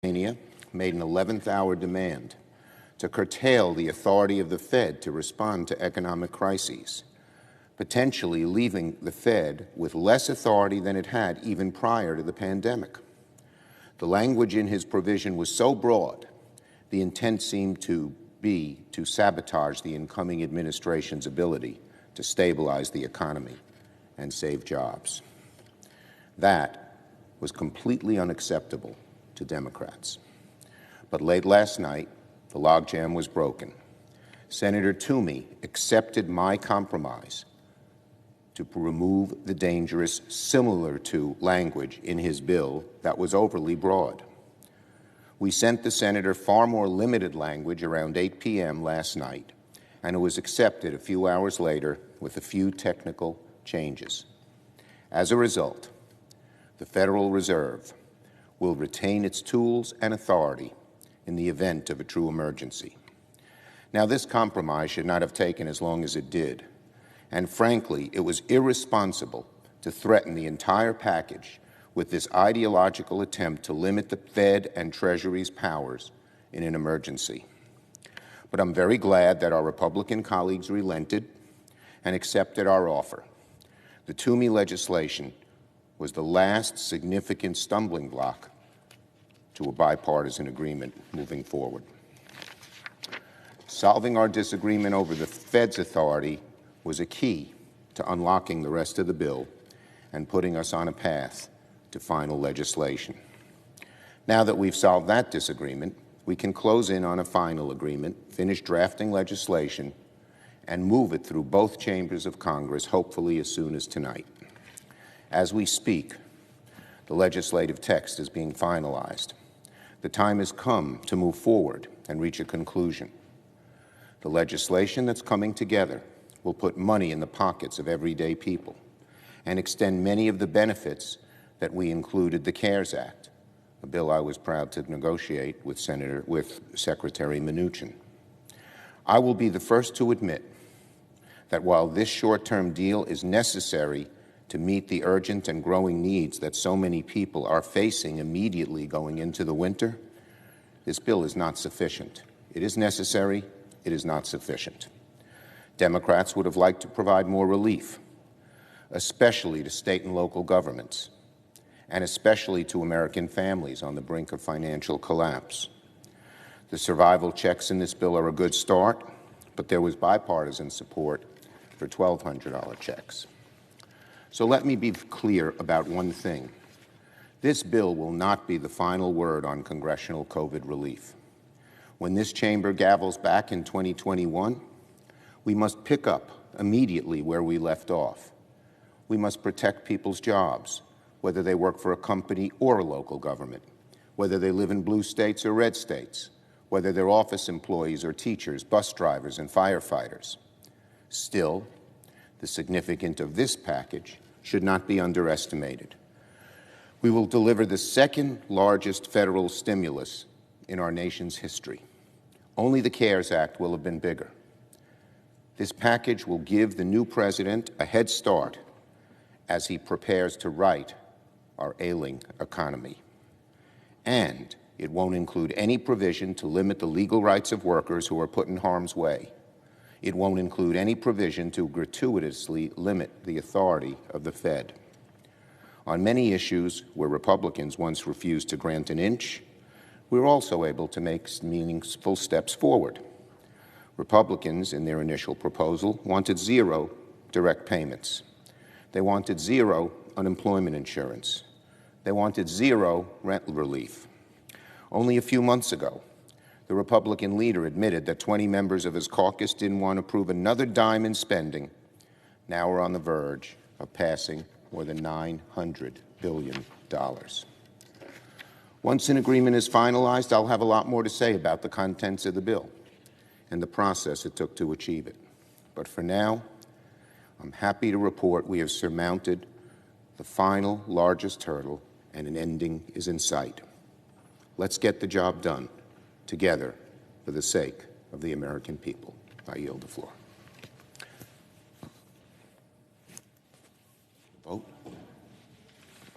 made an 11th-hour demand to curtail the authority of the Fed to respond to economic crises, potentially leaving the Fed with less authority than it had even prior to the pandemic. The language in his provision was so broad, the intent seemed to be to sabotage the incoming administration's ability to stabilize the economy and save jobs. That was completely unacceptable to Democrats. But late last night, the logjam was broken. Senator Toomey accepted my compromise to remove the dangerous, similar to language in his bill that was overly broad. We sent the senator far more limited language around 8 p.m. last night, and it was accepted a few hours later with a few technical changes. As a result, the Federal Reserve will retain its tools and authority in the event of a true emergency. Now, this compromise should not have taken as long as it did, and frankly, it was irresponsible to threaten the entire package with this ideological attempt to limit the Fed and Treasury's powers in an emergency. But I'm very glad that our Republican colleagues relented and accepted our offer. The Toomey legislation was the last significant stumbling block to a bipartisan agreement moving forward. Solving our disagreement over the Fed's authority was a key to unlocking the rest of the bill and putting us on a path to final legislation. Now that we've solved that disagreement, we can close in on a final agreement, finish drafting legislation, and move it through both chambers of Congress, hopefully as soon as tonight. As we speak, the legislative text is being finalized. The time has come to move forward and reach a conclusion. The legislation that's coming together will put money in the pockets of everyday people and extend many of the benefits that we included the CARES Act, a bill I was proud to negotiate with Secretary Mnuchin. I will be the first to admit that while this short-term deal is necessary to meet the urgent and growing needs that so many people are facing immediately going into the winter, this bill is not sufficient. It is necessary. It is not sufficient. Democrats would have liked to provide more relief, especially to state and local governments, and especially to American families on the brink of financial collapse. The survival checks in this bill are a good start, but there was bipartisan support for $1,200 checks. So let me be clear about one thing. This bill will not be the final word on congressional COVID relief. When this chamber gavels back in 2021, we must pick up immediately where we left off. We must protect people's jobs, whether they work for a company or a local government, whether they live in blue states or red states, whether they're office employees or teachers, bus drivers and firefighters. Still, the significance of this package should not be underestimated. We will deliver the second largest federal stimulus in our nation's history. Only the CARES Act will have been bigger. This package will give the new president a head start as he prepares to right our ailing economy. And it won't include any provision to limit the legal rights of workers who are put in harm's way. It won't include any provision to gratuitously limit the authority of the Fed. On many issues where Republicans once refused to grant an inch, we were also able to make meaningful steps forward. Republicans, in their initial proposal, wanted zero direct payments. They wanted zero unemployment insurance. They wanted zero rent relief. Only a few months ago, the Republican leader admitted that 20 members of his caucus didn't want to approve another dime in spending. Now we're on the verge of passing more than $900 billion. Once an agreement is finalized, I'll have a lot more to say about the contents of the bill and the process it took to achieve it. But for now, I'm happy to report we have surmounted the final largest hurdle and an ending is in sight. Let's get the job done together for the sake of the American people. I yield the floor.